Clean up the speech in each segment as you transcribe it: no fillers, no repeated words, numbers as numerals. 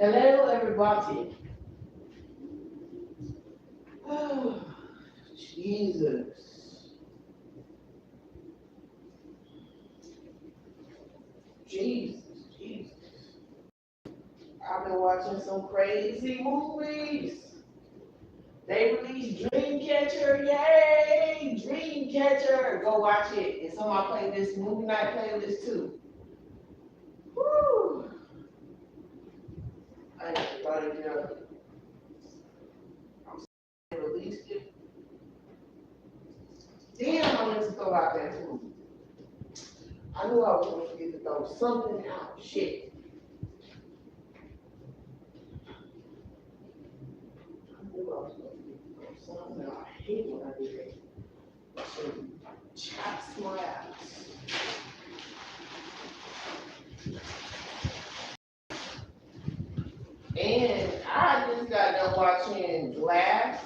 Hello, everybody. Oh, Jesus. Jesus. Jesus. I've been watching some crazy movies. They released Dreamcatcher. Yay! Dreamcatcher. Go watch it. It's on my playlist, movie night playlist too. Woo! I ain't about to get up. I'm sorry they released it. Damn, I meant to throw out that food. I knew I was going to forget to throw something out. Shit. I knew I was going to forget to throw something out. I hate when I do that. So, chops my ass. And I just got done watching Glass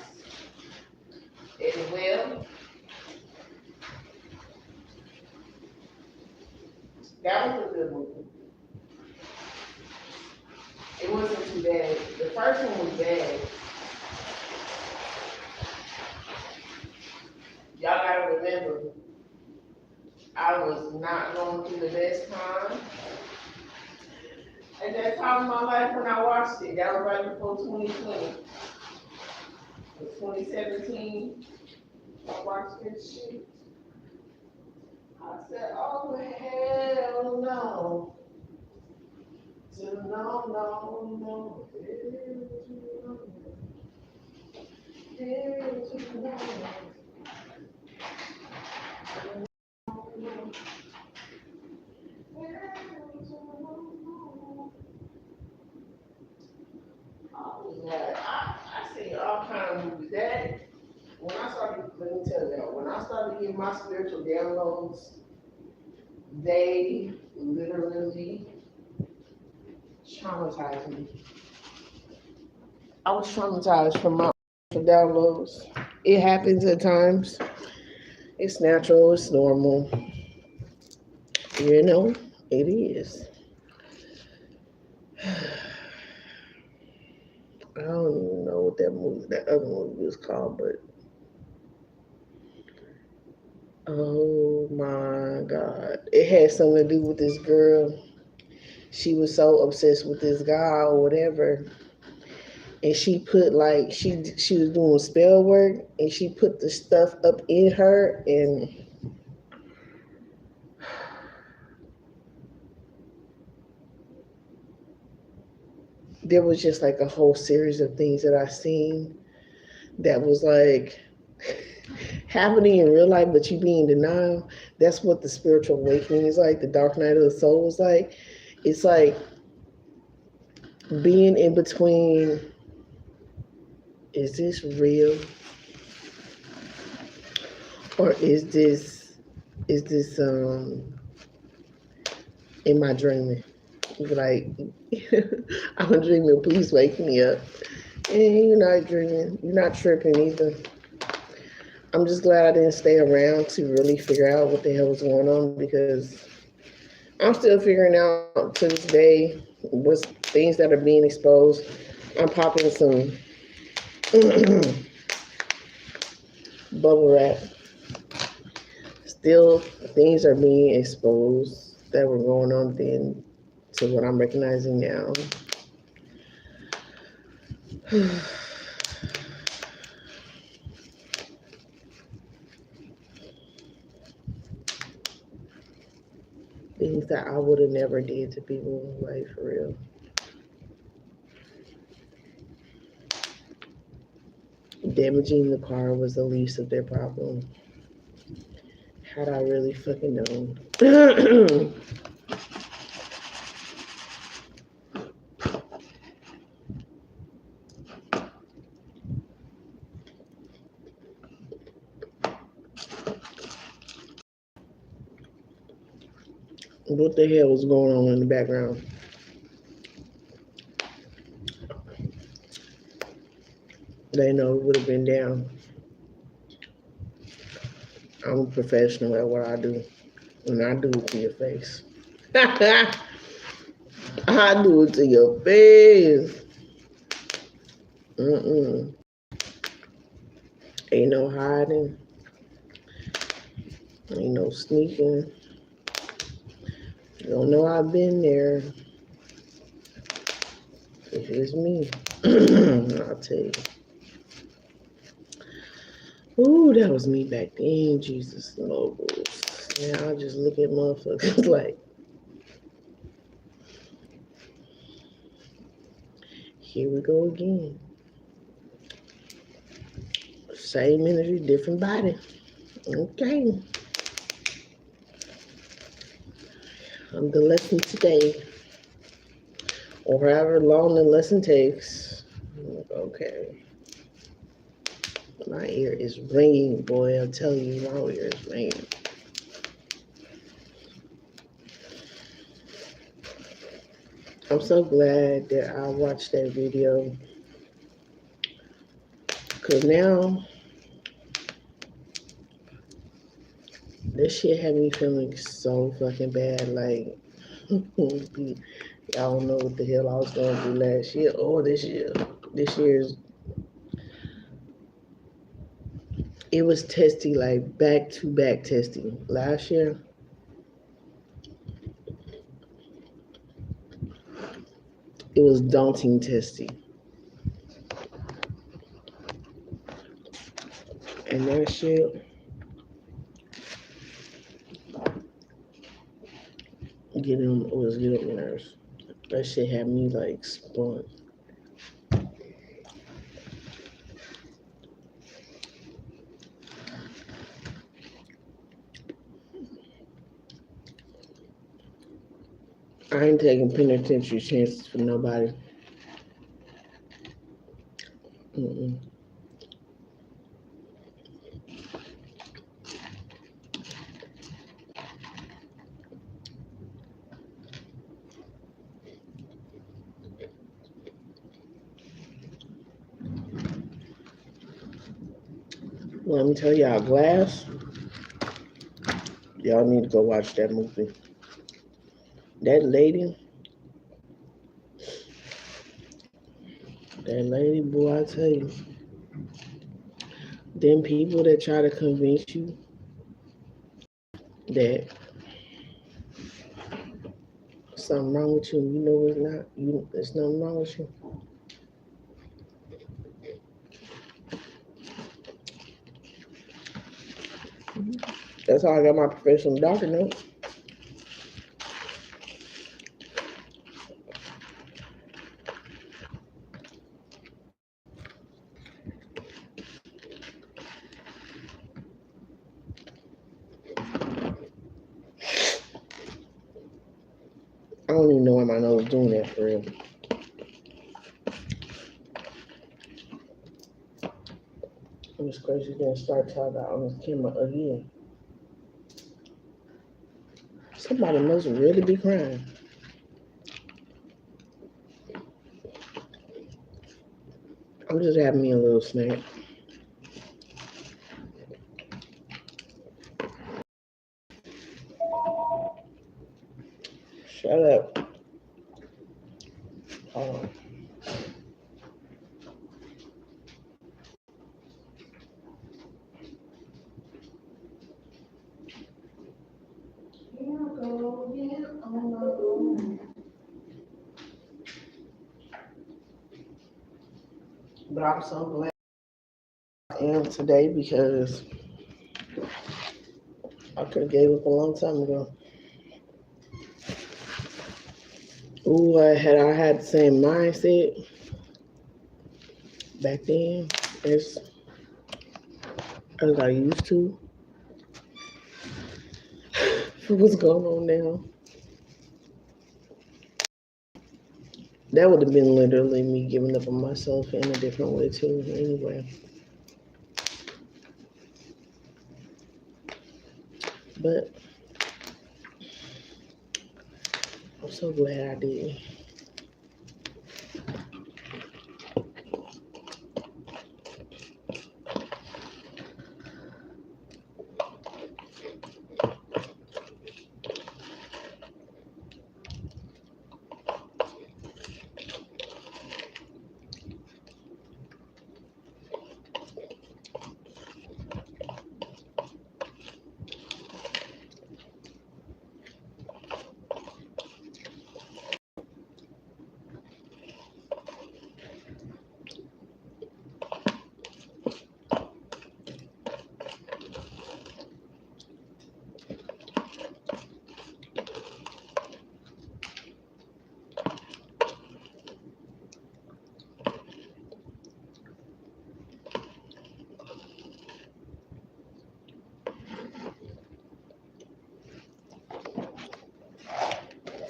as well. That was a good movie. It wasn't too bad. The first one was bad. Y'all gotta remember, I was not going through the best time. At that time of my life when I watched it, that was right before 2020. It was 2017. I watched this shit. I said, oh hell no. So no, no, no. I see all kind of movies. That when I started, let me tell you, when I started getting my spiritual downloads, they literally traumatized me. I was traumatized from my downloads. It happens at times. It's natural. It's normal. You know, it is. I don't even know what that other movie was called, but oh my God. It had something to do with this girl. She was so obsessed with this guy or whatever. And she put like she was doing spell work and she put the stuff up in her and there was just like a whole series of things that I seen that was like happening in real life, but you be in denial. That's what the spiritual awakening is like. The dark night of the soul is like. It's like being in between. Is this real, or is this am I dreaming? You be like, I'm dreaming. Please wake me up. And you're not dreaming. You're not tripping either. I'm just glad I didn't stay around to really figure out what the hell was going on because I'm still figuring out to this day what's things that are being exposed. I'm popping some bubble wrap. Still, things are being exposed that were going on then to what I'm recognizing now. Things that I would have never did to people, like for real. Damaging the car was the least of their problem. Had I really fucking known. What the hell was going on in the background? They know it would have been down. I'm a professional at what I do. And I do it to your face. I do it to your face. Mm-mm. Ain't no hiding. Ain't no sneaking. You don't know I've been there. If it's me, I'll tell you. Ooh, that was me back then, Jesus Lord. Now I just look at motherfuckers like, here we go again. Same energy, different body. Okay. The lesson today, or however long the lesson takes. Okay. My ear is ringing, boy. I'm telling you, my ear is ringing. I'm so glad that I watched that video. Because now, this shit had me feeling so fucking bad. Like, y'all don't know what the hell I was going through last year or this year. This year's, it was testy, like back to back testy. Last year, it was daunting testy. And that shit, get on nerves. That shit had me like spun. I ain't taking penitentiary chances for nobody. Mm-mm. Let me tell y'all, Glass, y'all need to go watch that movie. That lady, boy, I tell you, them people that try to convince you that something wrong with you, and you know it's not. There's nothing wrong with you. That's how I got my professional doctor note. I don't even know why my nose doing that for real. I'm just crazy gonna start talking about on this camera again. Somebody must really be crying. I'm just having me a little snack. Shut up. Hold on. But I'm so glad I am today because I could have gave up a long time ago. Ooh, I had the same mindset back then as I used to. For what's going on now? That would have been literally me giving up on myself in a different way too. Anyway, but I'm so glad I did.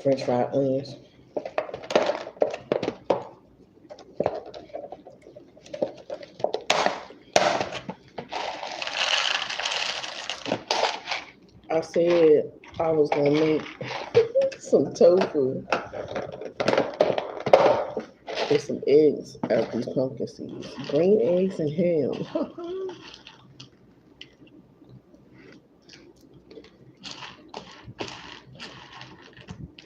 French fried onions. I said I was gonna make some tofu with some eggs out of these pumpkin seeds. Green eggs and ham.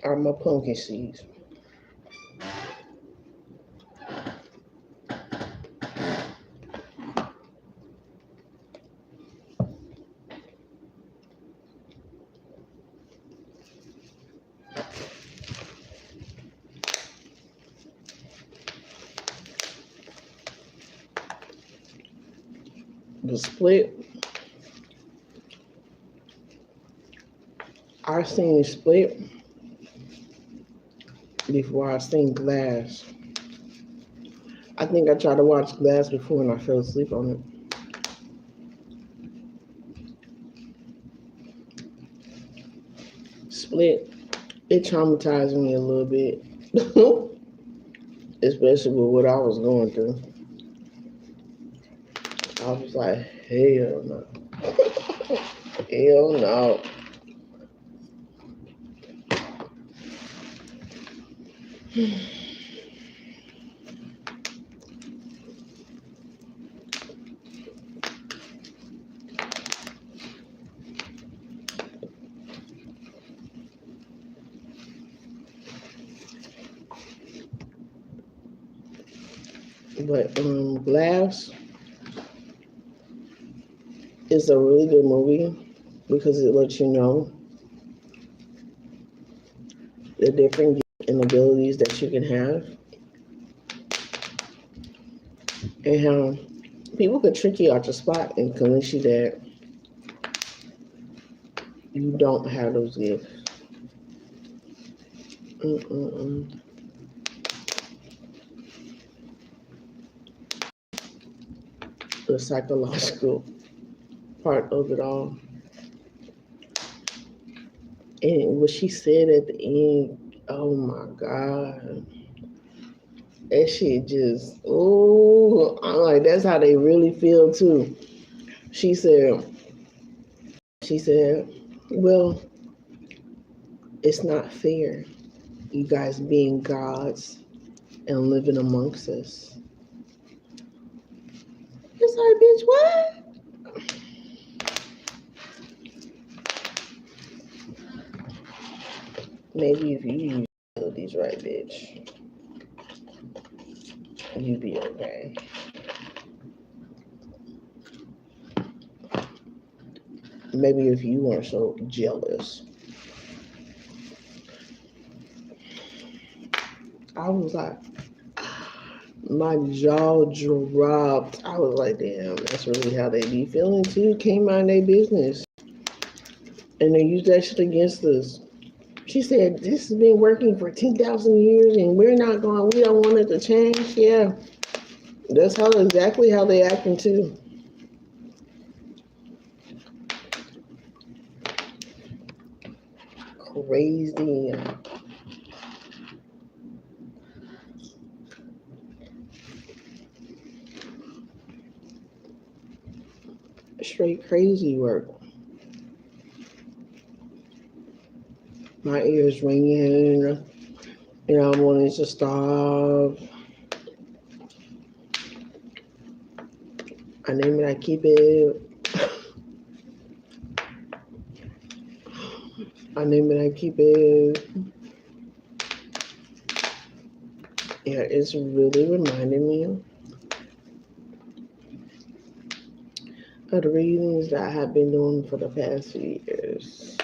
Are my pumpkin seeds. The split. I seen split before I seen glass. I think I tried to watch glass before and I fell asleep on it. Split, it traumatized me a little bit, especially with what I was going through. I was like, hell no. Hell no. But Glass is a really good movie because it lets you know the different gifts and abilities that you can have and how people could trick you out your spot and convince you that you don't have those gifts. Mm-mm-mm. The psychological part of it all. And what she said at the end, oh my God. That shit just, oh, I'm like, that's how they really feel too. She said, well, it's not fair, you guys being gods and living amongst us. It's like, bitch, what? Maybe if you use abilities right, bitch, you'd be okay. Maybe if you weren't so jealous. I was like, my jaw dropped. I was like, damn, that's really how they be feeling too. Can't mind their business. And they use that shit against us. She said, this has been working for 10,000 years and we don't want it to change. Yeah, that's exactly how they acting too. Crazy. Straight crazy work. My ears ringing. I'm wanting to stop. I name it, I keep it. I name it, I keep it. Yeah, it's really reminding me of the readings that I have been doing for the past few years.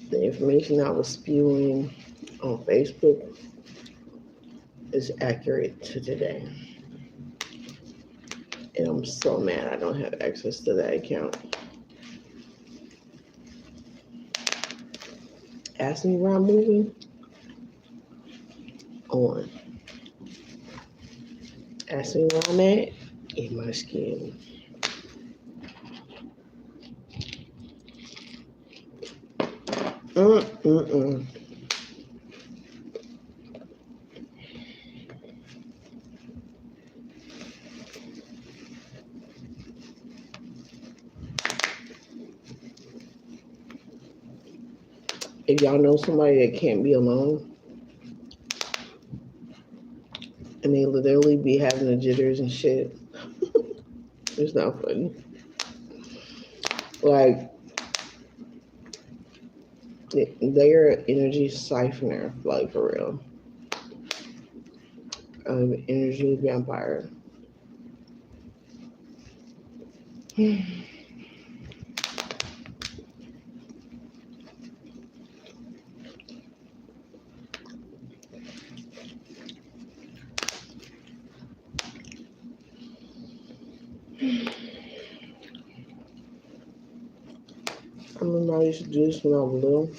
The information I was spewing on Facebook is accurate to today. And I'm so mad I don't have access to that account. Ask me where I'm moving on. Ask me where I'm at in my skin. Mm-mm-mm. If y'all know somebody that can't be alone and they literally be having the jitters and shit, it's not funny. Like, they're an energy siphoner, like for real. Energy vampire. I remember I used to do this when I was little.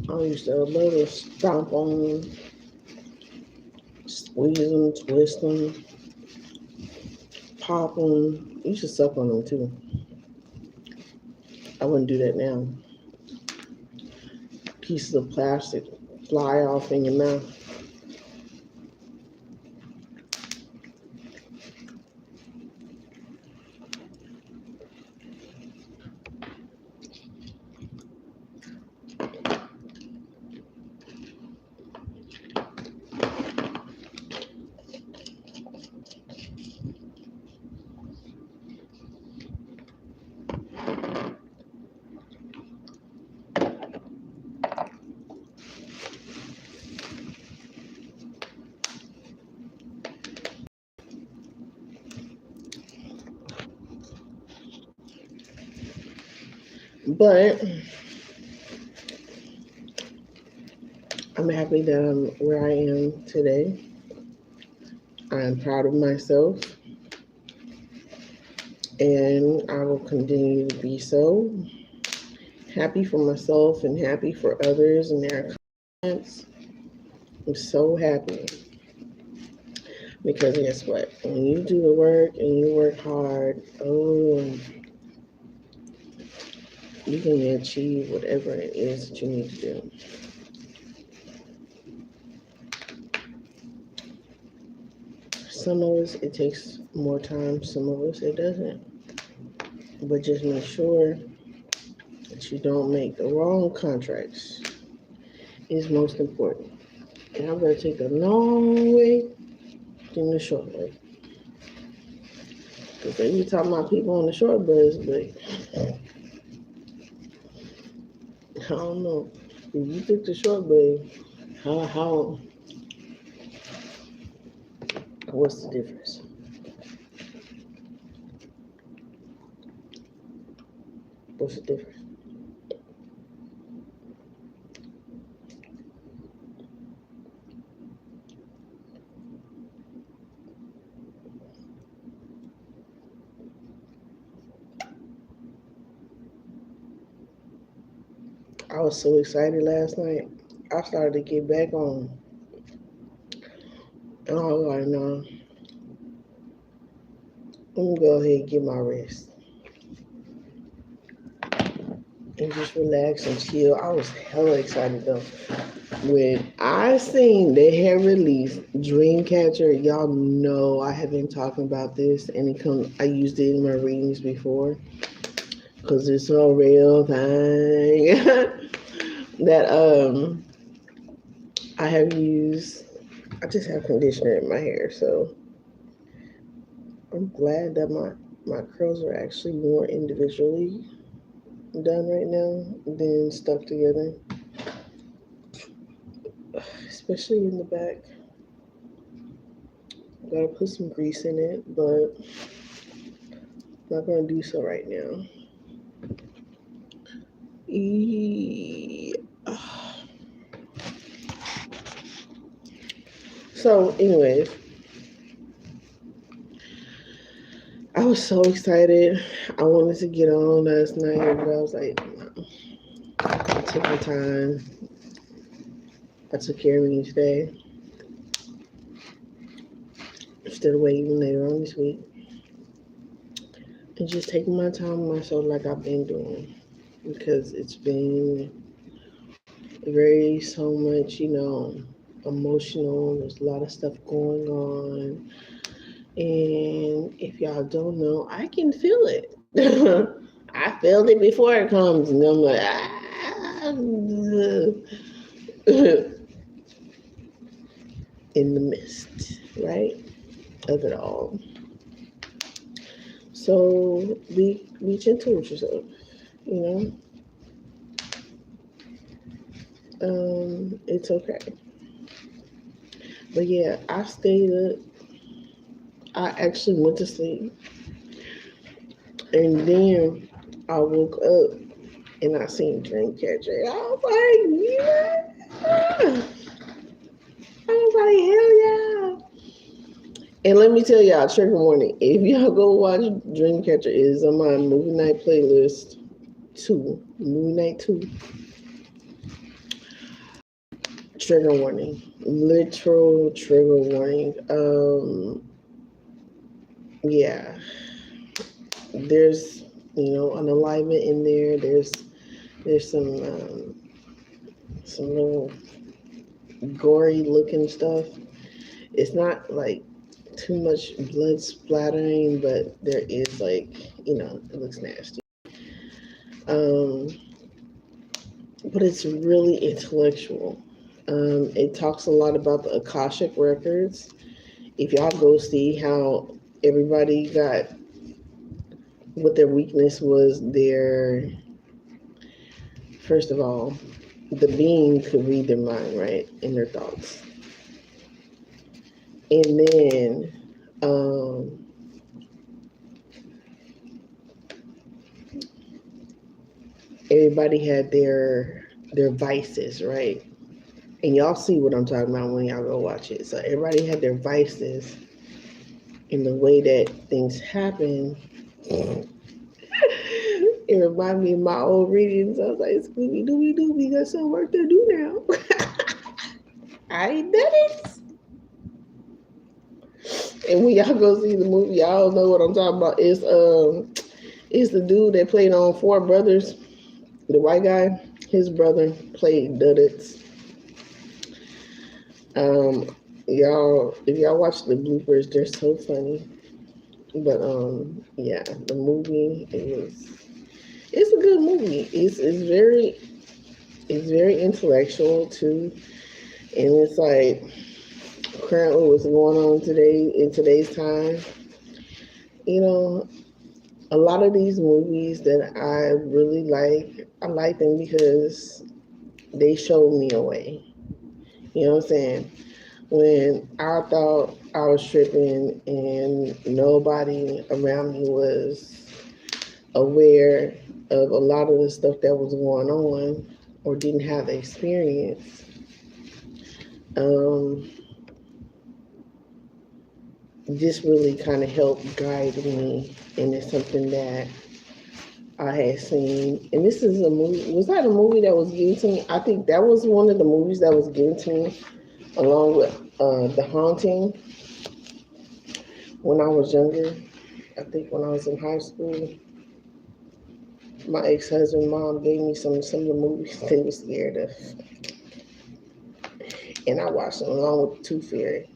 I used to love to stomp on them, squeeze them, twist them, pop them. You should suck on them too. I wouldn't do that now. Pieces of plastic fly off in your mouth. But I'm happy that I'm where I am today. I am proud of myself, and I will continue to be so. Happy for myself and happy for others and their comments. I'm so happy because guess what? When you do the work and you work hard, you can achieve whatever it is that you need to do. Some of us, it takes more time. Some of us, it doesn't. But just make sure that you don't make the wrong contracts is most important. And I'm going to take the long way than the short way. Because they be talking about people on the short bus, but I don't know. If you took the short way, how what's the difference? What's the difference? I was so excited last night. I started to get back on. And I was like, no, let me go ahead and get my rest. And just relax and chill. I was hella excited though. When I seen they had released Dreamcatcher, y'all know I have been talking about this, and I used it in my readings before, cause it's a real thing that I have used. I just have conditioner in my hair, so I'm glad that my curls are actually more individually done right now than stuck together, especially in the back. Gotta put some grease in it, but I'm not gonna do so right now. So, anyways, I was so excited. I wanted to get on last night, but I was like, no. I took my time. I took care of me today instead of waiting later on this week. and just taking my time with myself like I've been doing, because it's been very so much, emotional. There's a lot of stuff going on. And if y'all don't know, I can feel it. I felt it before it comes, and I'm like, in the midst, right, of it all. So be gentle with yourself, you know. It's okay. But yeah, I stayed up. I actually went to sleep, and then I woke up and I seen Dreamcatcher. I was like, yeah. I was like, hell yeah. And let me tell y'all, trigger warning. If y'all go watch Dreamcatcher, it is on my movie night playlist 2. Movie night 2. Trigger warning. Literal trigger warning. Yeah. There's, an alignment in there. There's some little gory looking stuff. It's not like too much blood splattering, but there is it looks nasty. Um, but it's really intellectual. It talks a lot about the Akashic records. If y'all go see how everybody got, what their weakness was, first of all, the being could read their mind, right, and their thoughts. And then everybody had their vices, right? And y'all see what I'm talking about when y'all go watch it. So everybody had their vices, in the way that things happen. It reminded me of my old readings. I was like, Scooby Dooby Doo, we got some work to do now. I ain't done it. And when y'all go see the movie, y'all know what I'm talking about. It's the dude that played on Four Brothers, the white guy. His brother played Duddits. Y'all, if y'all watch the bloopers, they're so funny. But yeah, the movie it's a good movie. It's very intellectual too, and it's like currently what's going on today in today's time. A lot of these movies that I really like, I like them because they showed me a way. You know what I'm saying? When I thought I was tripping and nobody around me was aware of a lot of the stuff that was going on or didn't have the experience, this really kind of helped guide me into something that I had seen. And this is a movie. Was that a movie that was given to me? I think that was one of the movies that was given to me along with The Haunting when I was younger. I think when I was in high school, my ex-husband's mom gave me some of the movies they were scared of. And I watched them along with Tooth Fairy.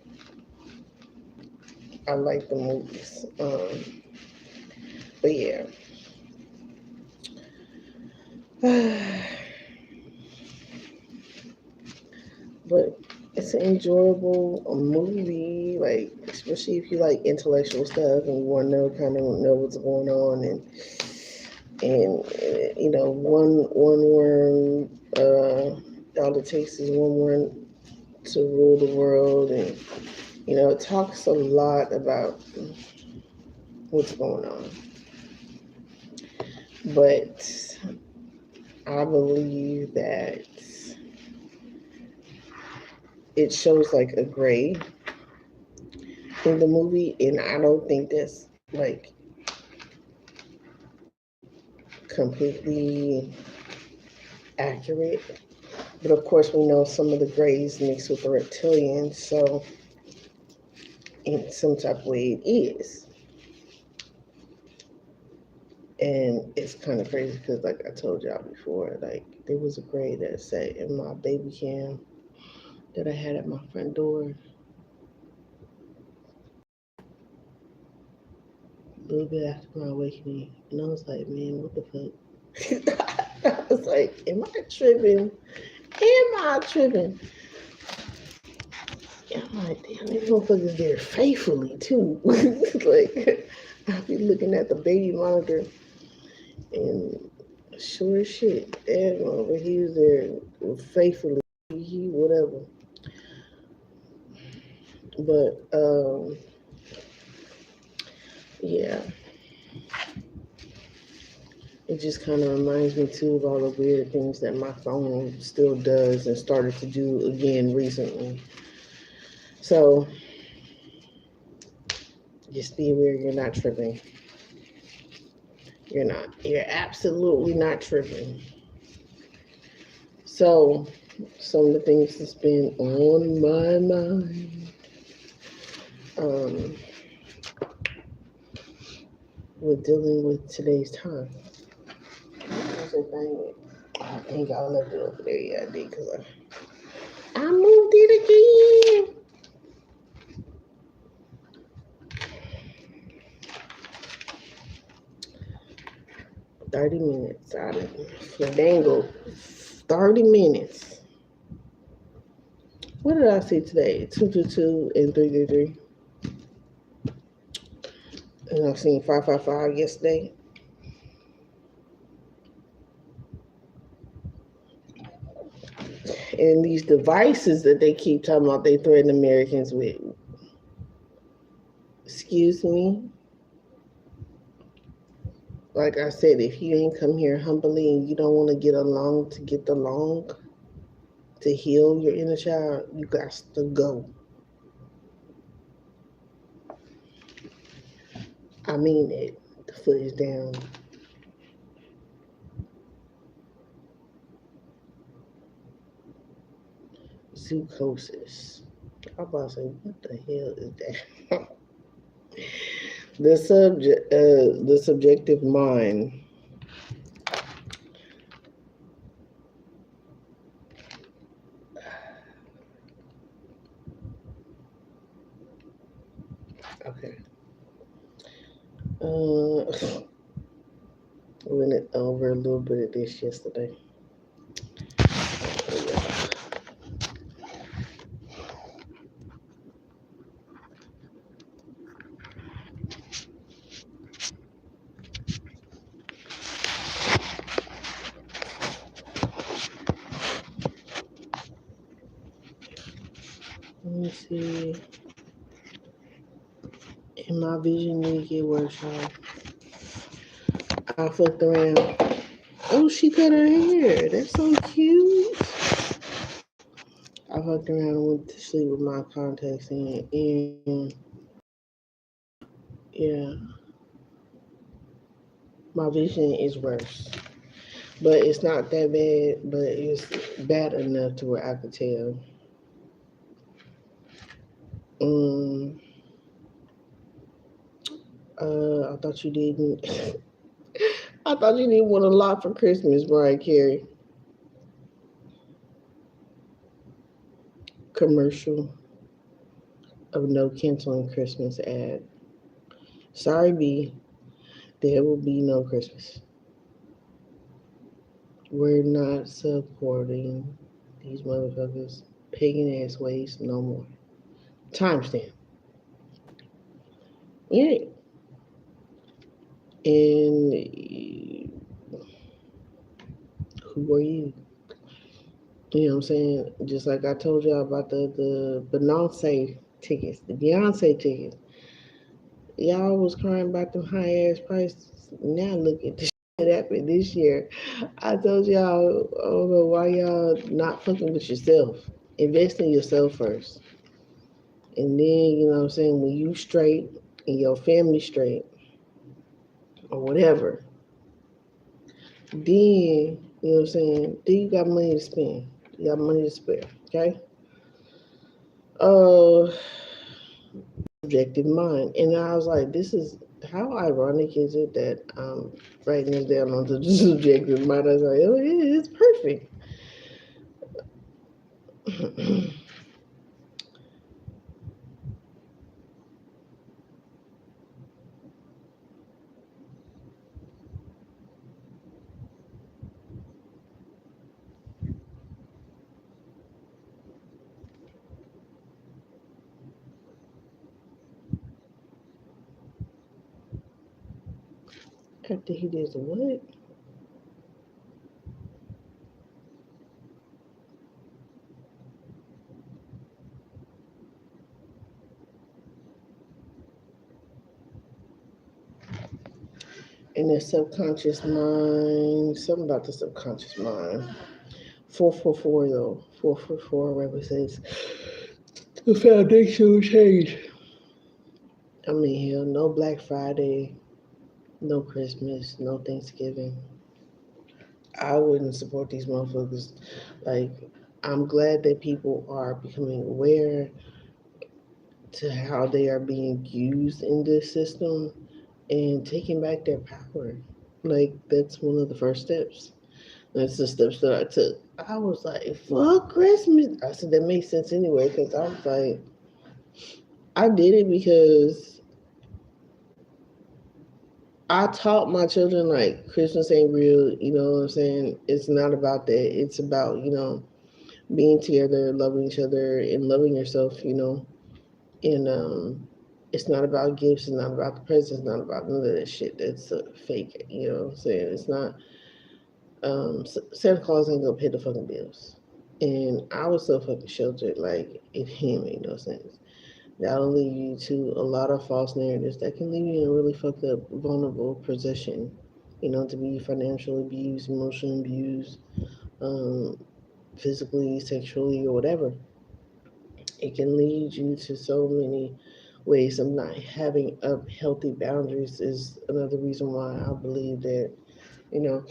I like the movies. But yeah. But it's an enjoyable movie, like especially if you like intellectual stuff and you want to know what's going on, and one worm, all it takes is one worm to rule the world, and it talks a lot about what's going on. But I believe that it shows like a gray in the movie, and I don't think that's like completely accurate. But of course, we know some of the grays mixed with the reptilians, so in some type of way it is. And it's kind of crazy because, like I told y'all before, like there was a grade that sat in my baby cam that I had at my front door a little bit after my awakening. And I was like, man, what the fuck? I was like, am I tripping? Am I tripping? And I'm like, damn, these motherfuckers there faithfully too. Like, I be looking at the baby monitor and sure as shit, that motherfucker, he was there faithfully. He whatever. But yeah, it just kind of reminds me too of all the weird things that my phone still does and started to do again recently. So just be aware you're not tripping. You're not. You're absolutely not tripping. So some of the things that's been on my mind. With dealing with today's time. I think I left it over there. Yeah, I did because I moved it again. 30 minutes. I fladango. 30 minutes. What did I see today? 222 and 333. And I've seen 555 yesterday. And these devices that they keep talking about they threaten Americans with. Excuse me. Like I said, if you ain't come here humbly and you don't want to get along to get along to heal your inner child, you got to go. I mean it. The foot is down. Zoocosis. I'm about to say, what the hell is that? The subjective mind. Okay. We went over a little bit of this yesterday. Let me see. And my vision need to get worse, y'all. I fucked around. Oh, she cut her hair. That's so cute. I fucked around and went to sleep with my contacts in. And yeah, my vision is worse. But it's not that bad, but it's bad enough to where I could tell. I thought you didn't. I thought you didn't want a lot for Christmas, Mariah Carey. Commercial of no canceling Christmas ad. Sorry, B. There will be no Christmas. We're not supporting these motherfuckers. Pagan ass ways no more. Timestamp. Yeah. And who are you? You know what I'm saying? Just like I told y'all about the Beyonce tickets, the Beyonce tickets. Y'all was crying about them high ass prices. Now look at the shit that happened this year. I told y'all, I don't know why y'all not fucking with yourself. Invest in yourself first. And then, you know what I'm saying, when you straight and your family straight or whatever, then, you know what I'm saying, then you got money to spend. You got money to spare, okay? Subjective mind. And I was like, this is How ironic is it that I'm writing this down on the subjective mind? I was like, oh, yeah, it's perfect. After he did the what? In the subconscious mind, something about the subconscious mind. 444 though. 444 represents the foundational change. I mean, hell, no Black Friday, no Christmas, no Thanksgiving. I wouldn't support these motherfuckers. Like, I'm glad that people are becoming aware to how they are being used in this system and taking back their power. Like, that's one of the first steps. That's the steps that I took. I was like, fuck Christmas. I said, that makes sense anyway, because I was like, I did it because I taught my children, like, Christmas ain't real. You know what I'm saying? It's not about that. It's about, being together, loving each other, and loving yourself, And it's not about gifts. It's not about the presents. It's not about none of that shit. That's fake. You know what I'm saying? It's not. Santa Claus ain't gonna pay the fucking bills. And I was so fucking sheltered, like it didn't make no sense. That'll lead you to a lot of false narratives that can leave you in a really fucked up, vulnerable position. To be financially abused, emotionally abused, um, physically, sexually, or whatever. It can lead you to so many ways of not having up healthy boundaries. Is another reason why I believe that you know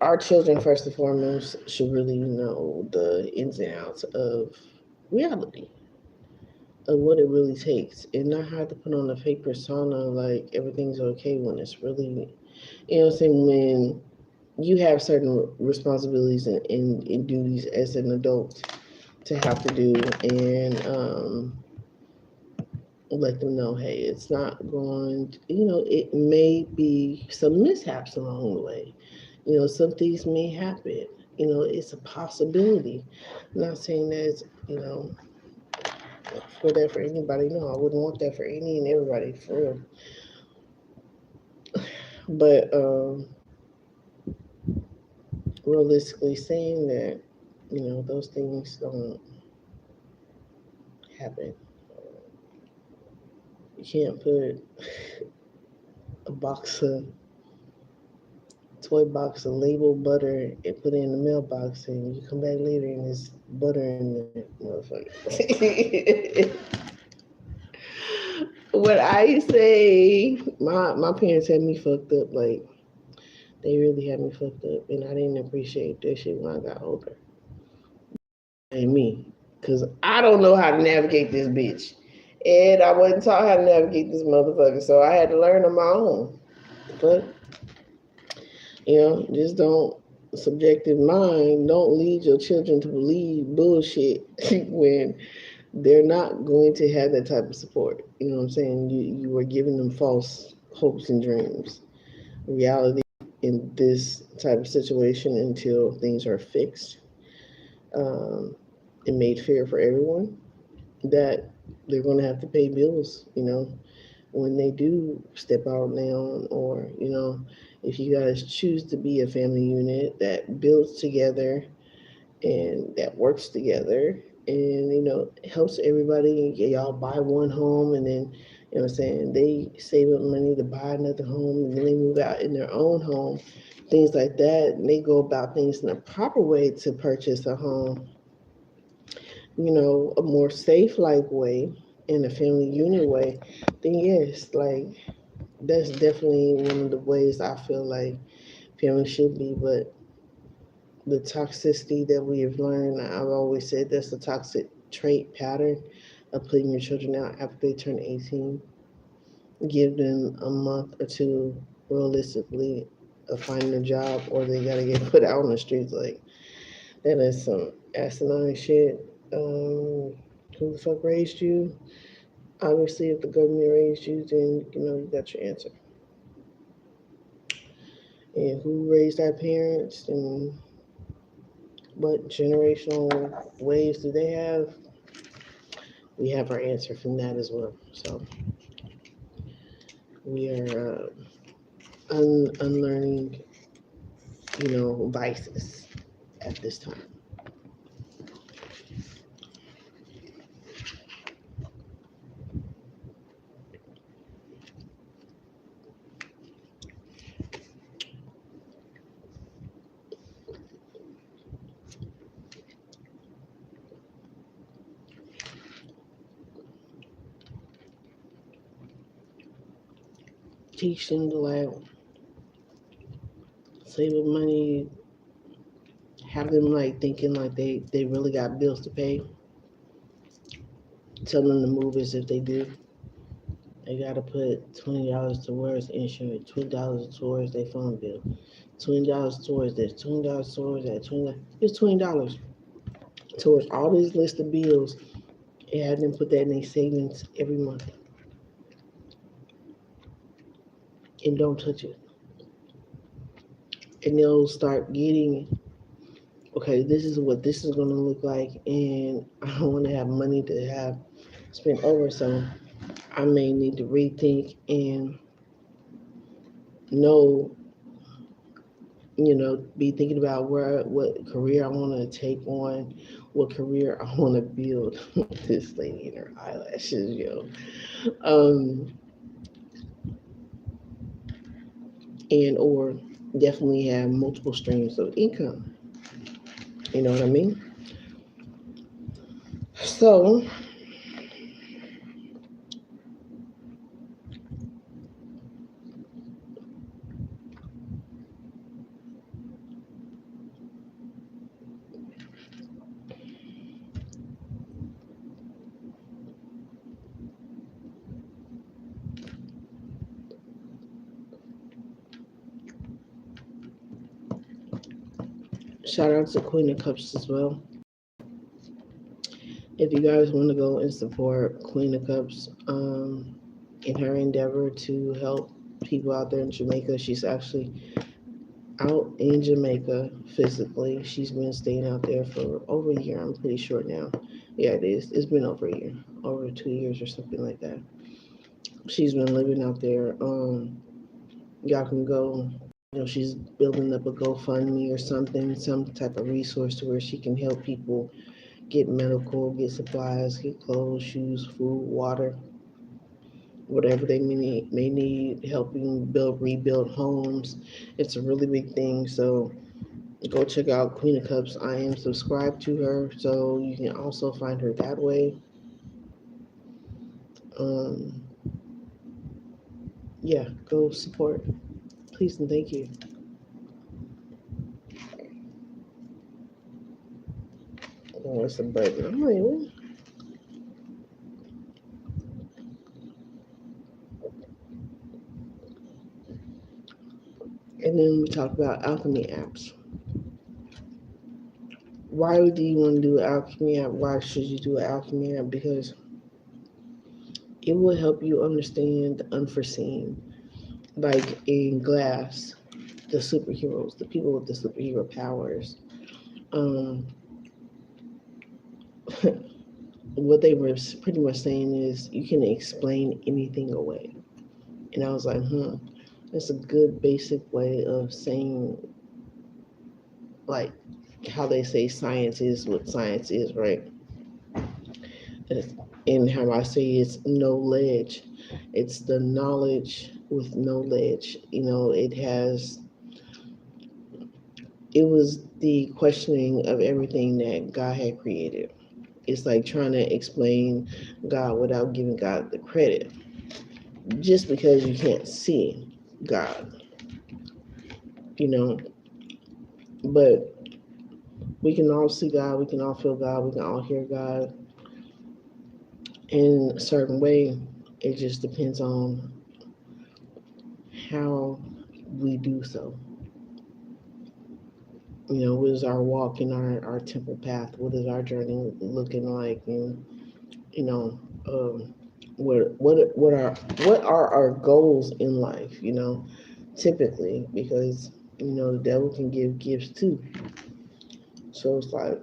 our children first and foremost should really know the ins and outs of reality of what it really takes and not have to put on a fake persona like everything's okay when it's really what I'm saying, when you have certain responsibilities and duties as an adult to have to do and let them know, hey, it's not going it may be some mishaps along the way. Some things may happen. It's a possibility. I'm not saying that it's, for that for anybody. No, I wouldn't want that for any and everybody, for real. But realistically saying that, those things don't happen. You can't put a box of toy box of labeled butter and put it in the mailbox and you come back later and there's butter in the motherfucker. What I say, my parents had me fucked up. Like, they really had me fucked up, and I didn't appreciate that shit when I got older. And me, because I don't know how to navigate this bitch. And I wasn't taught how to navigate this motherfucker, so I had to learn on my own. But, just don't, subjective mind, don't lead your children to believe bullshit when they're not going to have that type of support. You know what I'm saying? You are giving them false hopes and dreams. Reality in this type of situation until things are fixed um, and made fair for everyone, that they're going to have to pay bills, when they do step out now, or, if you guys choose to be a family unit that builds together and that works together and, helps everybody. Y'all buy one home and then, what I'm saying, they save up money to buy another home and then they move out in their own home, things like that. And they go about things in a proper way to purchase a home, a more safe like way, in a family unit way. Then yes, like, that's definitely one of the ways I feel like family should be. But the toxicity that we have learned, I've always said that's a toxic trait pattern of putting your children out after they turn 18. give them a month or two realistically of finding a job, or they gotta get put out on the streets. Like, that is some asinine shit. Who the fuck raised you? Obviously, if the government raised you, then you got your answer. And who raised our parents, and what generational ways do they have? We have our answer from that as well. So we are unlearning, vices at this time. Teach them to like save up money, have them like thinking like they really got bills to pay. Tell them to move as if they do. They gotta put $20 towards insurance, $20 towards their phone bill, $20 towards this, $20 towards that, it's $20 towards all these list of bills, and have them put that in their savings every month, and don't touch it. And they'll start getting, okay, this is what this is gonna look like, and I don't want to have money to have spent over, so I may need to rethink and know, be thinking about what career I want to take on, what career I want to build. This lady and her eyelashes, yo. Um, and or definitely have multiple streams of income. You know what I mean? So shout out to Queen of Cups as well. If you guys want to go and support Queen of Cups in her endeavor to help people out there in Jamaica, she's actually out in Jamaica physically. She's been staying out there for over a year, I'm pretty sure now. Yeah, it is. It's been over a year, over 2 years or something like that. She's been living out there. Y'all can go. She's building up a GoFundMe or something, some type of resource to where she can help people get medical, get supplies, get clothes, shoes, food, water, whatever they may need helping rebuild homes. It's a really big thing. So go check out Queen of Cups. I am subscribed to her, so you can also find her that way. Um, yeah, go support, please and thank you. Oh, it's a button. I'm like, what? And then we talk about alchemy apps. Why do you want to do an alchemy app? Why should you do an alchemy app? Because it will help you understand the unforeseen. Like in Glass, the superheroes, the people with the superhero powers. Um, what they were pretty much saying is you can explain anything away. And I was like, that's a good basic way of saying, like, how they say science is what science is, right? And how I say it's knowledge. It's the knowledge with knowledge. It was the questioning of everything that God had created. It's like trying to explain God without giving God the credit. Just because you can't see God, you know, but we can all see God, we can all feel God, we can all hear God in a certain way. It just depends on how we do so. What is our walk in our temple path? What is our journey looking like? And you know, what are our goals in life? Typically, because the devil can give gifts too. So it's like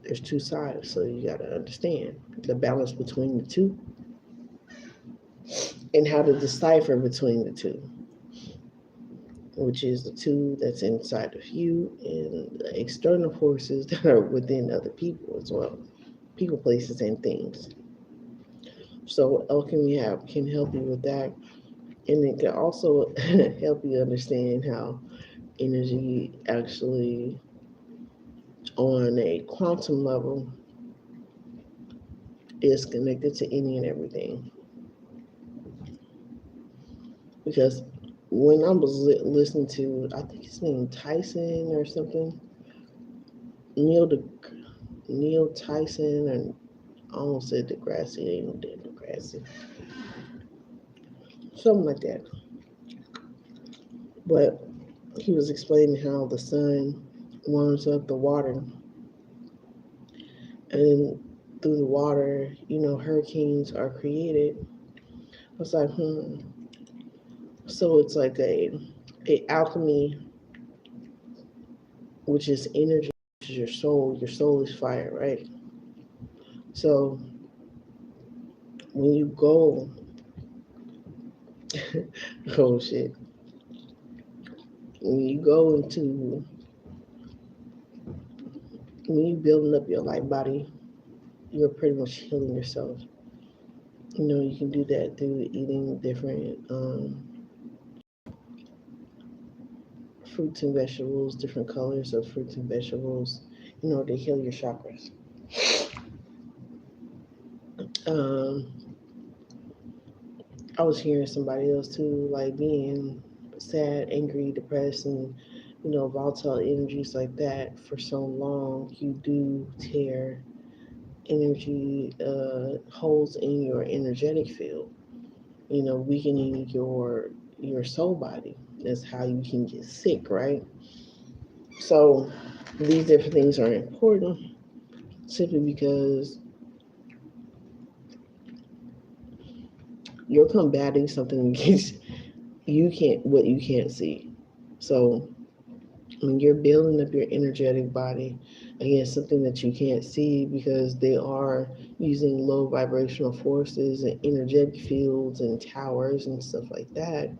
there's two sides. So you got to understand the balance between the two and how to decipher between the two, which is the two that's inside of you and the external forces that are within other people as well, people, places, and things. So alchemy can help you with that, and it can also help you understand how energy actually, on a quantum level, is connected to any and everything. Because when I was listening to, I think his name Tyson or something, Neil De, Neil Tyson, and I almost said Degrassi, ain't no Degrassi, something like that. But he was explaining how the sun warms up the water, and through the water, hurricanes are created. I was like, So it's like a alchemy, which is energy, which is your soul. Your soul is fire, right? So when you go, oh shit, when you go into, when you building up your light body, you're pretty much healing yourself. You can do that through eating different fruits and vegetables, different colors of fruits and vegetables, in order to heal your chakras. Um, I was hearing somebody else too, like being sad, angry, depressed, and volatile energies like that for so long, you do tear energy holes in your energetic field. Weakening your soul body. That's how you can get sick, right? So these different things are important simply because you're combating something against what you can't see. So when you're building up your energetic body against something that you can't see, because they are using low vibrational forces and energetic fields and towers and stuff like that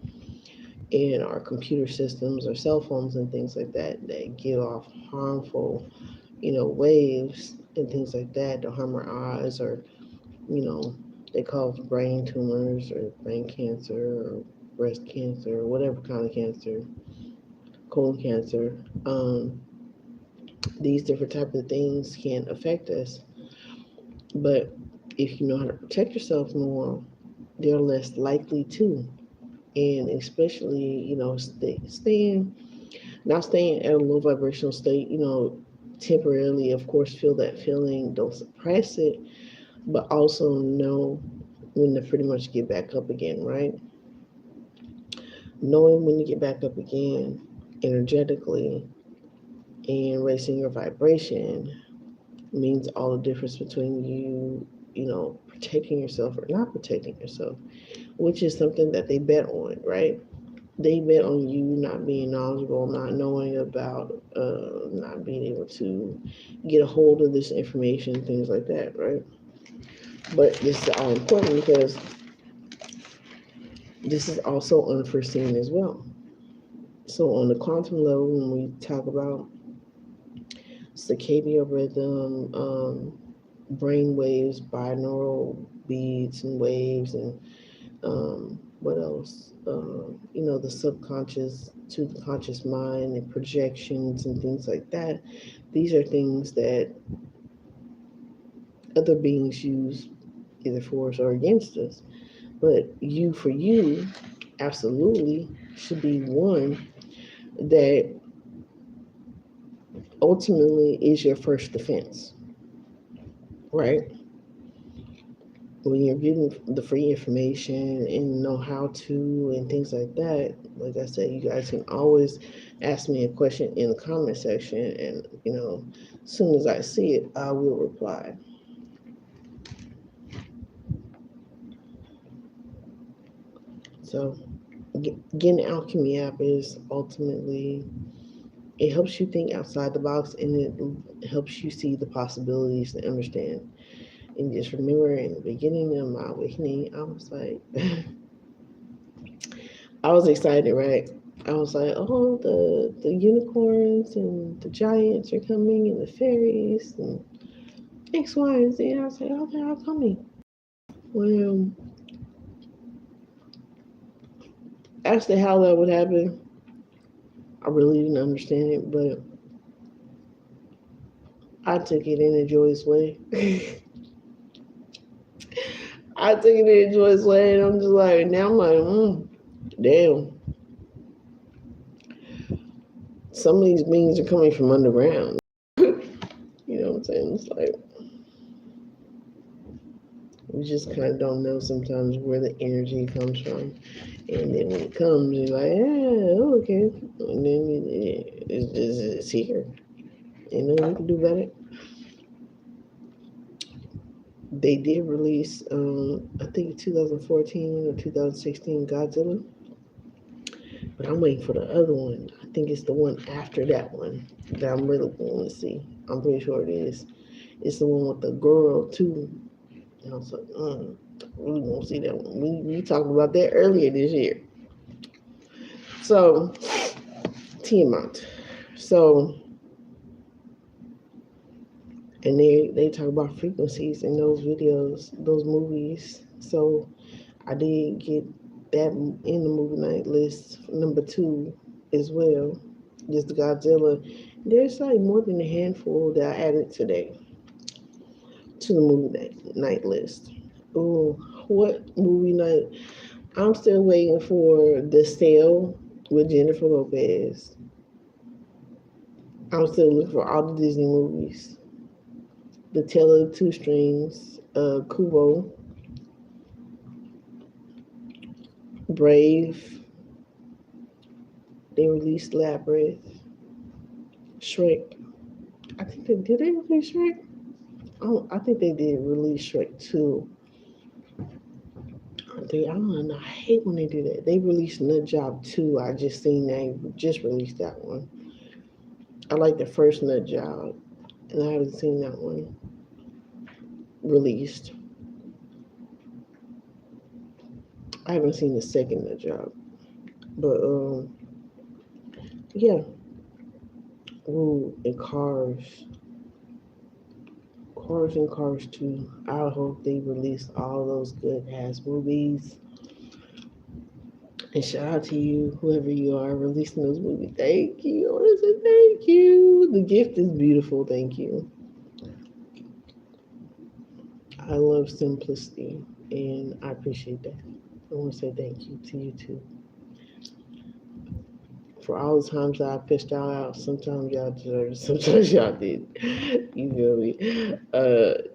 in our computer systems or cell phones and things like that, that give off harmful waves and things like that to harm our eyes, or you know they cause brain tumors or brain cancer or breast cancer or whatever kind of cancer, colon cancer. These different type of things can affect us, but if you know how to protect yourself more, they're less likely to. And especially, staying not staying at a low vibrational state, temporarily, of course, feel that feeling, don't suppress it, but also know when to pretty much get back up again, right? Knowing when to get back up again energetically and raising your vibration means all the difference between you, protecting yourself or not protecting yourself, which is something that they bet on, right? They bet on you not being knowledgeable, not knowing about, not being able to get a hold of this information, things like that, right? But this is all important because this is also unforeseen as well. So on the quantum level, when we talk about circadian rhythm, brain waves, binaural beats and waves, and what else? The subconscious to the conscious mind and projections and things like that. These are things that other beings use either for us or against us. But you, for you, absolutely should be one that ultimately is your first defense, right? when you're getting the free information and know how to and things like that, like I said, you guys can always ask me a question in the comment section, and as soon as I see it, I will reply. So, getting the Alchemy app is ultimately, it helps you think outside the box, and it helps you see the possibilities and understand. And just remember, in the beginning of my awakening, I was like, I was excited, right? I was like, oh, the unicorns and the giants are coming, and the fairies and X, Y, and Z. I was like, oh, they're all coming. Well, as to how that would happen, I really didn't understand it, but I took it in a joyous way. I took it in a joyous way, and I'm just like, now I'm like, damn. Some of these beings are coming from underground. You know what I'm saying? It's like, we just kind of don't know sometimes where the energy comes from. And then when it comes, you're like, yeah, okay. And then it's here. You know, we can do better. They did release, I think 2014 or 2016 Godzilla. But I'm waiting for the other one. I think it's the one after that one that I'm really going to see. I'm pretty sure it is. It's the one with the girl, too. And I was like, we won't see that one. We talked about that earlier this year. So, Tiamat. So, and they talk about frequencies in those videos, those movies. So, I did get that in the movie night list, number 2 as well. Just Godzilla. There's like more than a handful that I added today to the movie night list. Oh, what movie night? I'm still waiting for The Sale with Jennifer Lopez. I'm still looking for all the Disney movies. The Tale of the Two Strings, Kubo, Brave. They released Labyrinth, Shrek. I think did they release Shrek? Oh, I think they did release Shrek 2. I don't know. I hate when they do that. They released Nut Job 2. I just seen they just released that one. I like the first Nut Job, and I haven't seen that one released. I haven't seen the second Nut Job, but yeah. Ooh, and Cars 2. I hope they release all those good ass movies. And shout out to you, whoever you are, releasing those movies. Thank you. I want to say thank you. The gift is beautiful. Thank you. I love simplicity, and I appreciate that. I want to say thank you to you too. For all the times that I pissed y'all out, sometimes y'all deserved it, sometimes y'all did. You feel me?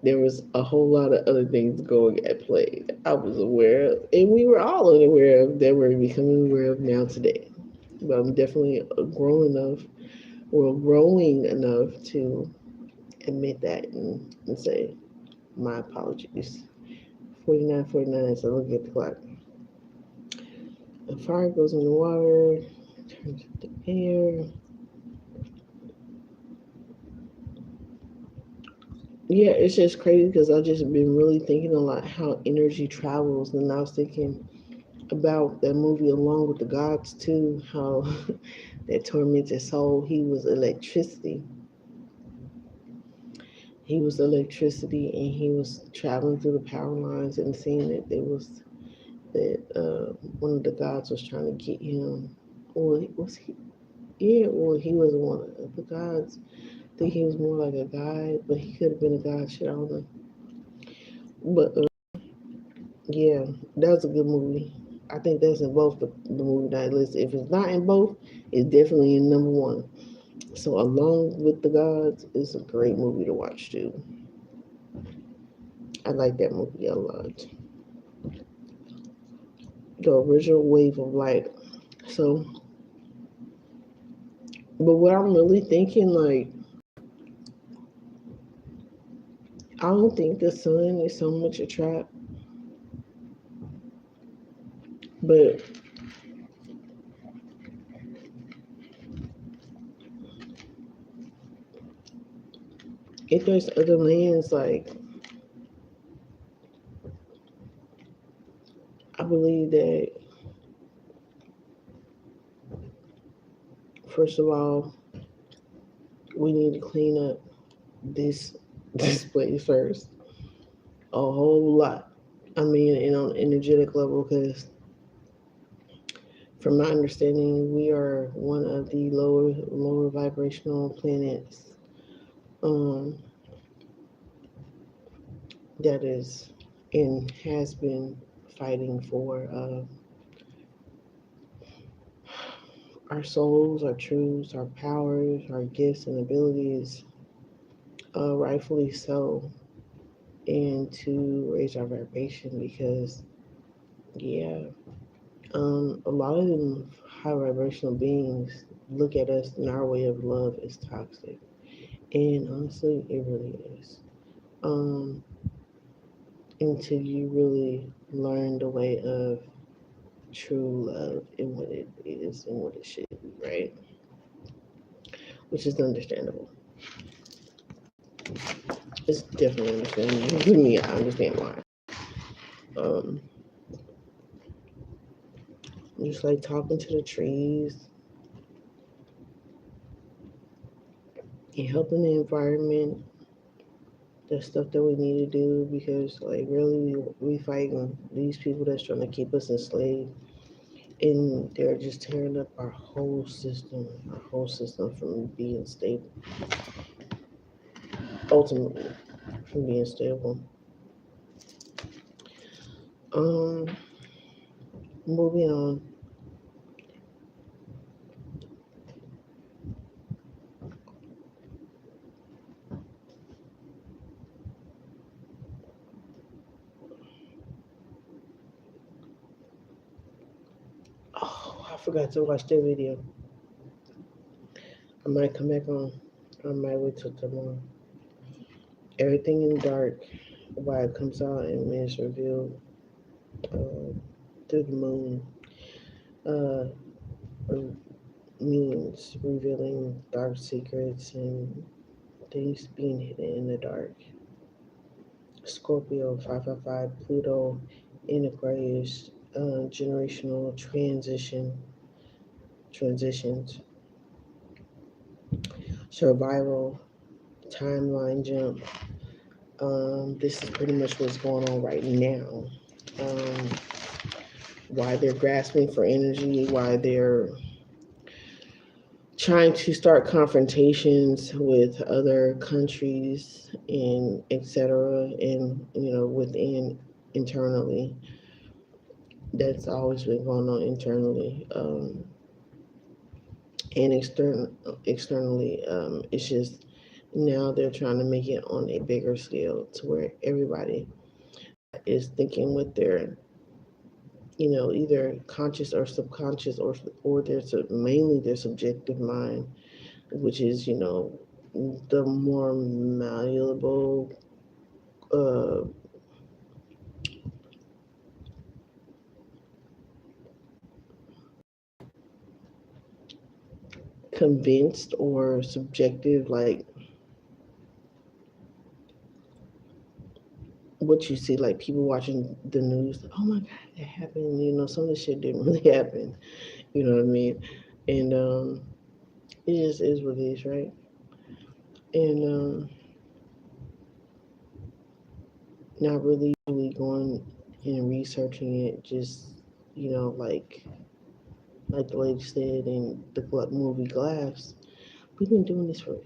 There was a whole lot of other things going at play. I was aware of, and we were all unaware of, that we're becoming aware of now today. But I'm definitely growing enough to admit that and say my apologies. 49:49. So look at the clock. The fire goes in the water, turns into air. Yeah, it's just crazy because I've just been really thinking a lot how energy travels, and I was thinking about that movie Along with the Gods too, how that tormented soul, he was electricity. He was electricity, and he was traveling through the power lines and seeing that there was that one of the gods was trying to get him, or was he? Yeah, or he was one of the gods. I think he was more like a god, but he could have been a god. Shit, I don't know. But yeah, that was a good movie. I think that's in both the movie night list. If it's not in both, it's definitely in number 1. So Along with the Gods is a great movie to watch too. I like that movie a lot. The original Wave of Light. So, but what I'm really thinking, like, I don't think the sun is so much a trap, but if there's other lands, like, I believe that, first of all, we need to clean up this this place first a whole lot. I mean, on an energetic level, because from my understanding, we are one of the lower vibrational planets um, that is and has been fighting for our souls, our truths, our powers, our gifts and abilities, rightfully so, and to raise our vibration because, yeah, a lot of them high vibrational beings look at us and our way of love as toxic. And honestly, it really is. Um, until you really learn the way of true love and what it is and what it should be, right? Which is understandable. It's definitely understandable to me. I understand why. Um, just like talking to the trees and helping the environment, the stuff that we need to do because, like, really, we fighting these people that's trying to keep us enslaved, and they're just tearing up our whole system from being stable. Ultimately, from being stable. Um, moving on. Oh, I forgot to watch that video. I might come back on. I might wait till tomorrow. Everything in dark, why it comes out and is revealed uh, through the moon, uh, means revealing dark secrets and things being hidden in the dark. Scorpio 555, Pluto in Aquarius, generational transitions, survival, timeline jump. This is pretty much what's going on right now. Um, why they're grasping for energy, why they're trying to start confrontations with other countries and etc. And within internally, that's always been going on internally. And externally, it's just now they're trying to make it on a bigger scale to where everybody is thinking with their either conscious or subconscious or their mainly their subjective mind, which is the more malleable, uh, convinced or subjective, like what you see, like people watching the news. Oh my God, that happened. Some of the shit didn't really happen. You know what I mean? And it just is what it is, right? And not really going and researching it. Just like the lady said in the movie Glass. We've been doing this for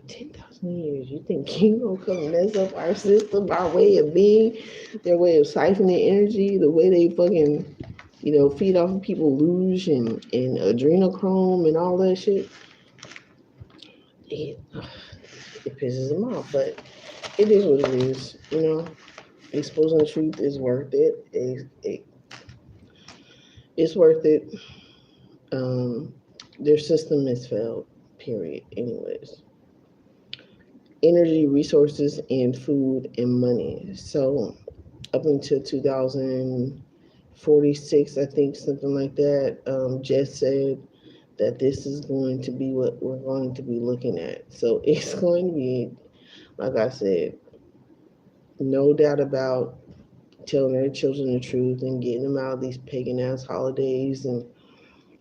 10,000 years. You think King gonna come mess up our system, our way of being, their way of siphoning energy, the way they fucking, feed off of people luge and adrenochrome and all that shit? It, it pisses them off, but it is what it is, Exposing the truth is worth it. It's worth it. Um, their system has failed. Period. Anyways, energy, resources, and food and money. So up until 2046, I think something like that. Jess said that this is going to be what we're going to be looking at. So it's going to be, like I said, no doubt about telling their children the truth and getting them out of these pagan ass holidays and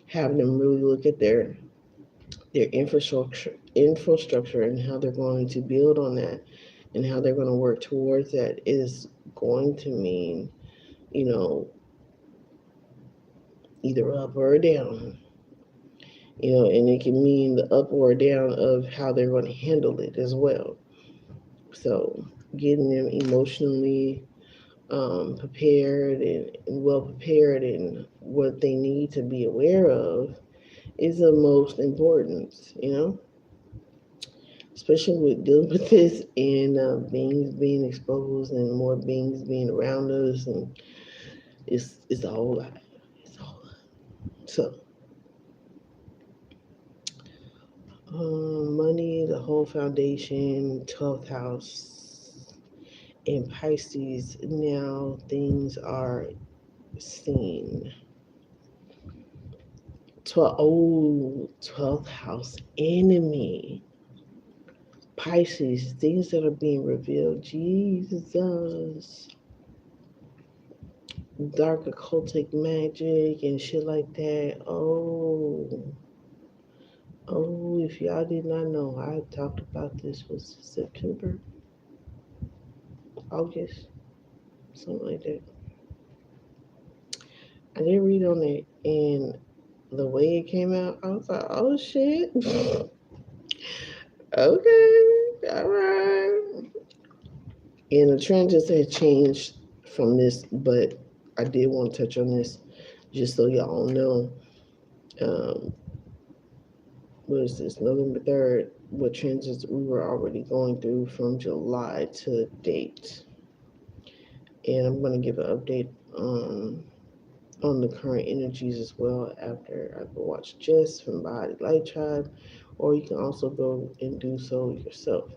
having them really look at their infrastructure and how they're going to build on that and how they're going to work towards that is going to mean, you know, either up or down. And it can mean the up or down of how they're going to handle it as well. So getting them emotionally prepared and well prepared and what they need to be aware of is the most important, especially with dealing with this and beings being exposed and more beings being around us, and it's a whole lot. It's a whole lot. So, money, the whole foundation, 12th house, and Pisces. Now things are seen. 12th house enemy. Pisces, things that are being revealed. Jesus. Dark occultic magic and shit like that. If y'all did not know, I talked about this was September, August, something like that. I didn't read on it, and the way it came out, I was like, oh shit. Okay, all right. And the trend just had changed from this, but I did want to touch on this just so y'all know. Um, what is this, November 3rd, what transits we were already going through from July to date. And I'm going to give an update on the current energies as well after I go watch Jess from Body Light Tribe, or you can also go and do so yourself.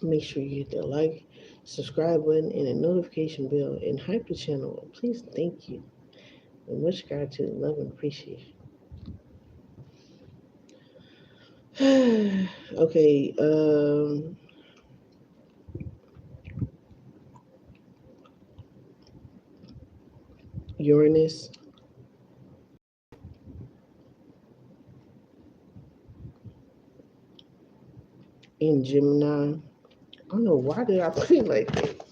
Make sure you hit that like, subscribe button, and a notification bell, and hype the channel. Please, thank you. And much gratitude, love, and appreciation. Okay, Uranus in Gemini. I don't know why did I put it like that.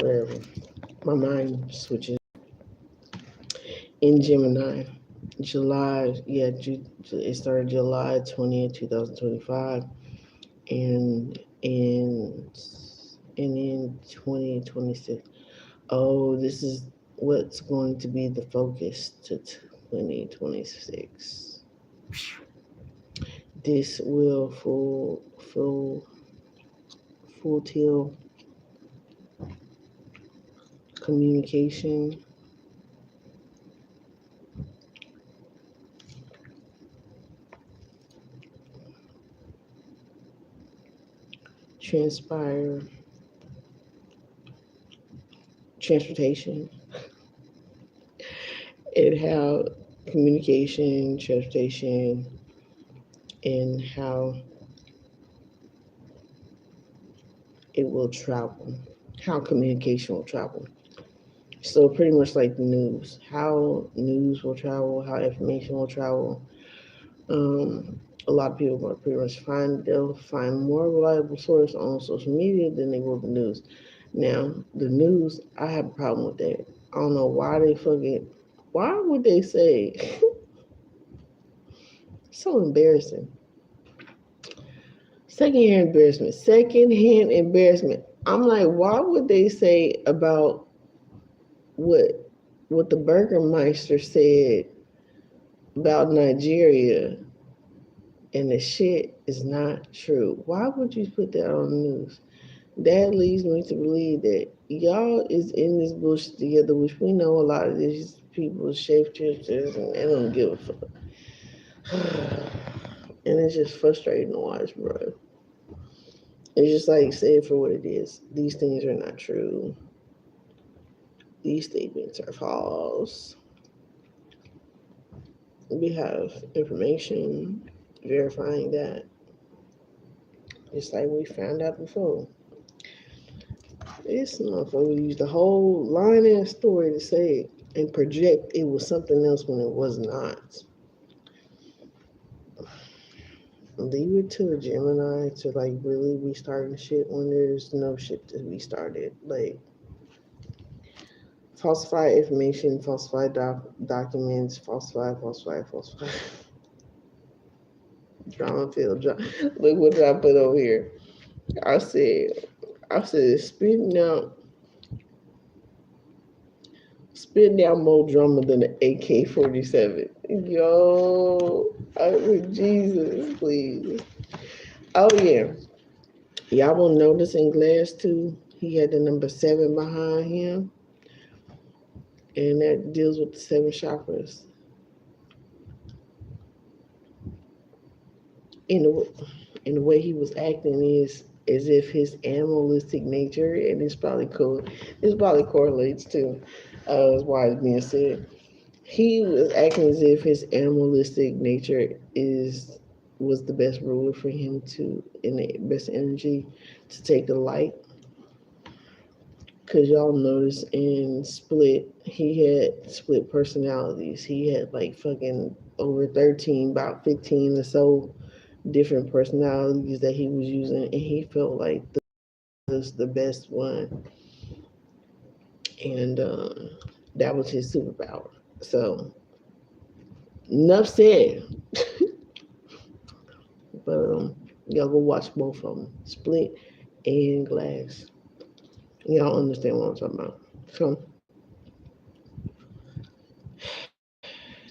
Wherever my mind switches. In Gemini, it started July 20th, 2025, and in 2026. Oh, this is what's going to be the focus to 2026. This will full tilt communication, transportation, and how communication, transportation, and how it will travel, how communication will travel. So pretty much like the news, how news will travel, how information will travel. A lot of people will pretty much they'll find more reliable source on social media than they will the news. Now, the news, I have a problem with that. I don't know why why would they say, so embarrassing. Secondhand embarrassment. I'm like, why would they say about what the Burgermeister said about Nigeria and the shit is not true. Why would you put that on the news? That leads me to believe that y'all is in this bullshit together, which we know a lot of these people shapeshifters and they don't give a fuck. And it's just frustrating to watch, bro. It's just like, say it for what it is. These things are not true. These statements are false. We have information verifying that. Just like we found out before. This motherfucker used the whole line and story to say it and project it was something else when it was not. Leave it to a Gemini to like really be starting shit when there's no shit to be started. Like falsify information, falsify documents, falsify. Drama field. Look what I put over here. I said, spitting out more drama than an AK-47. Yo, Jesus, please. Oh yeah, y'all will notice in Glass too. He had the number 7 behind him, and that deals with the 7 chakras. In the way he was acting is as if his animalistic nature, and it's probably cool. This probably correlates too. That's why it's being said. He was acting as if his animalistic nature was the best ruler for him to, in the best energy to take the light. Cause y'all notice in Split, he had split personalities. He had like fucking over 13, about 15 or so different personalities that he was using, and he felt like this was the best one, and that was his superpower. So enough said. But y'all go watch both of them, Split and Glass. Y'all understand what I'm talking about. So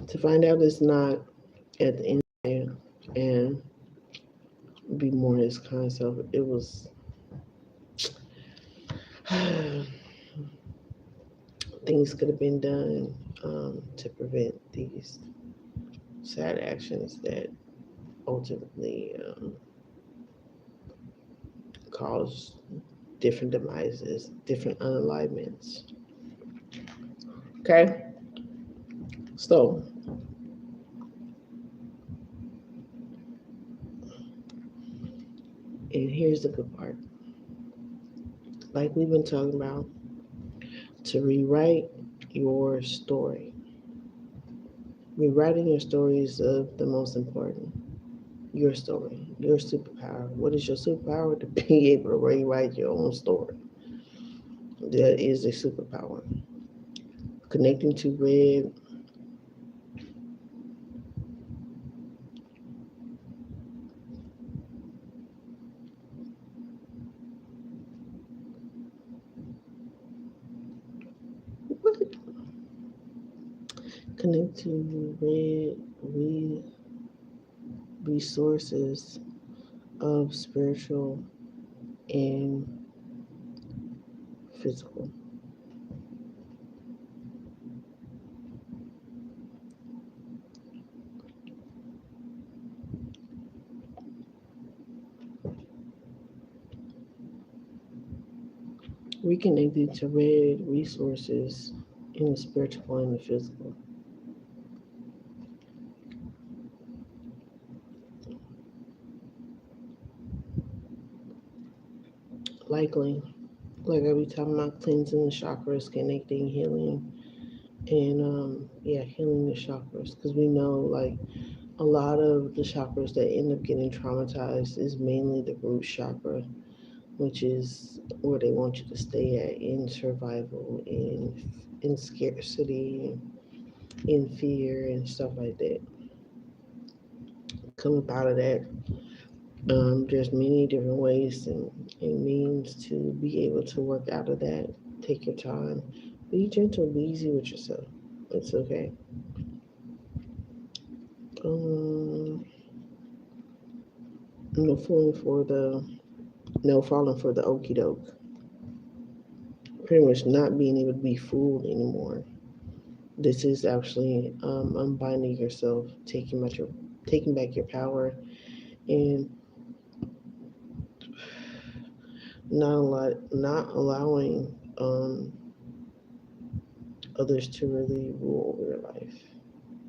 to find out it's not at the end there and be more his kind of self, it was things could have been done to prevent these sad actions that ultimately cause different demises, different unalignments. Okay? So, and here's the good part. Like we've been talking about, to rewrite your story. Rewriting your story is the most important. Your story, your superpower. What is your superpower? To be able to rewrite your own story. That is a superpower. Connecting to red. What? Connect to red resources of spiritual and physical. Reconnected to red resources in the spiritual and the physical. Likely, like I be talking about cleansing the chakras, connecting, healing, and healing the chakras, because we know like a lot of the chakras that end up getting traumatized is mainly the root chakra, which is where they want you to stay at in survival, in scarcity, in fear and stuff like that. Come up out of that. There's many different ways and means to be able to work out of that. Take your time, Be gentle, be easy with yourself. It's okay. No falling for the okie doke. Pretty much not being able to be fooled anymore. This is actually unbinding yourself, taking back your power, and not allowing others to really rule over your life.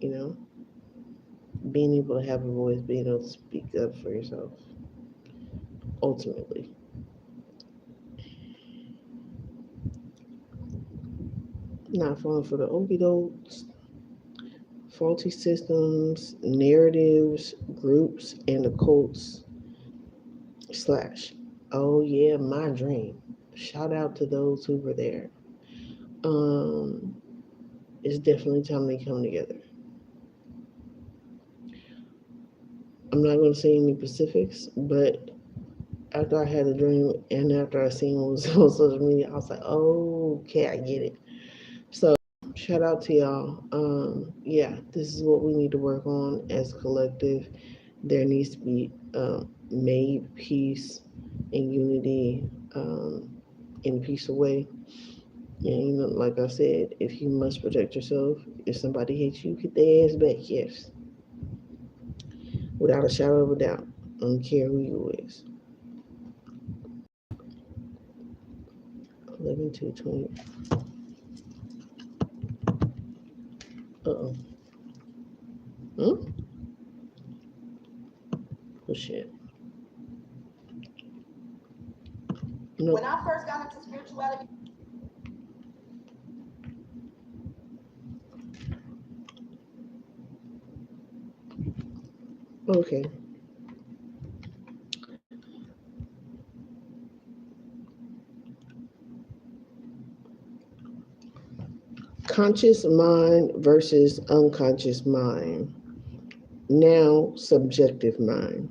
You know, being able to have a voice, being able to speak up for yourself. Ultimately, not falling for the okie dokes, faulty systems, narratives, groups, and occults slash. Oh yeah, my dream. Shout out to those who were there. Um, it's definitely time they come together. I'm not going to say any specifics, but after I had a dream and after I seen what was on social media, I was like, oh, okay, I get it. So shout out to y'all. Yeah, this is what we need to work on as a collective. There needs to be made peace and unity in a peaceful way. And you know, like I said, if you must protect yourself, if somebody hates you, get their ass back. Yes, without a shadow of a doubt. I don't care who you is. 11/2/20. Uh-oh. Hmm? Oh shit. No. When I first got into spirituality. Okay. Conscious mind versus unconscious mind. Now subjective mind.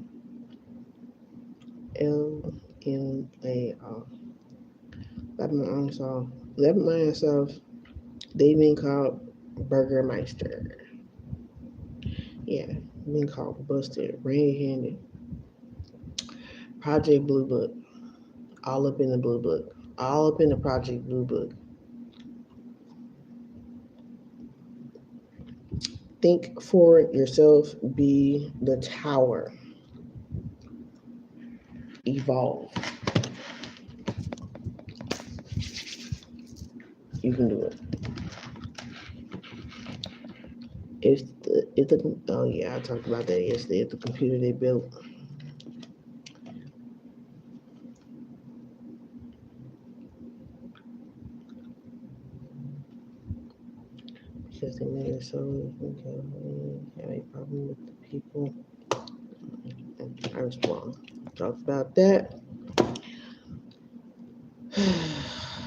LMAR. Let myself. They've been called Burgermeister. Yeah, been called busted, red-handed. Project Blue Book. All up in the Blue Book. All up in the Project Blue Book. Think for yourself. Be the tower. Evolve. You can do it. Oh yeah, I talked about that yesterday. If the computer they built, because they made it so you can have a problem with the people. I was wrong. Talked about that.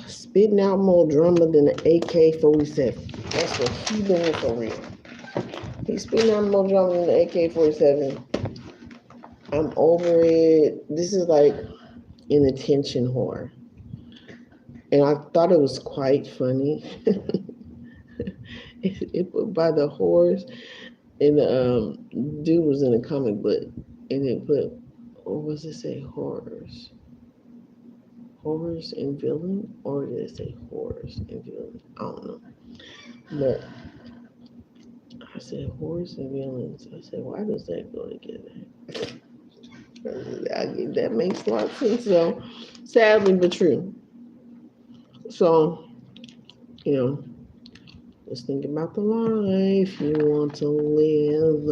Spitting out more drama than an AK-47. That's what he doing for real. He's spitting out more drama than an AK-47. I'm over it. This is like an attention whore. And I thought it was quite funny. it put by the whores, and dude was in a comic book, and it put, what was it say, horrors and villain, or did it say horrors and villain? I don't know. But I said horrors and villains. I said, why does that go together? That makes a lot of sense, though. Sadly, but true. So, you know, just think about the life you want to live.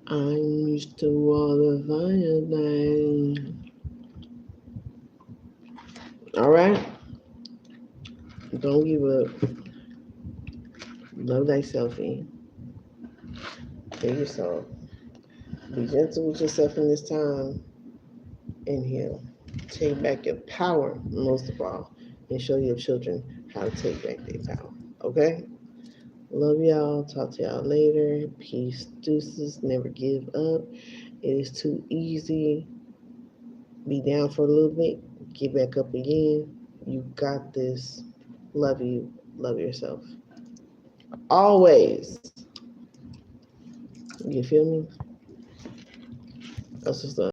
I'm used to all the fire thing. All right? Don't give up. Love thyself. Be yourself. Be gentle with yourself in this time. And heal. Take back your power, most of all, and show your children how to take back their power. Okay? Love y'all. Talk to y'all later. Peace. Deuces. Never give up. It is too easy. Be down for a little bit. Get back up again. You got this. Love you. Love yourself. Always. You feel me? That's what's up.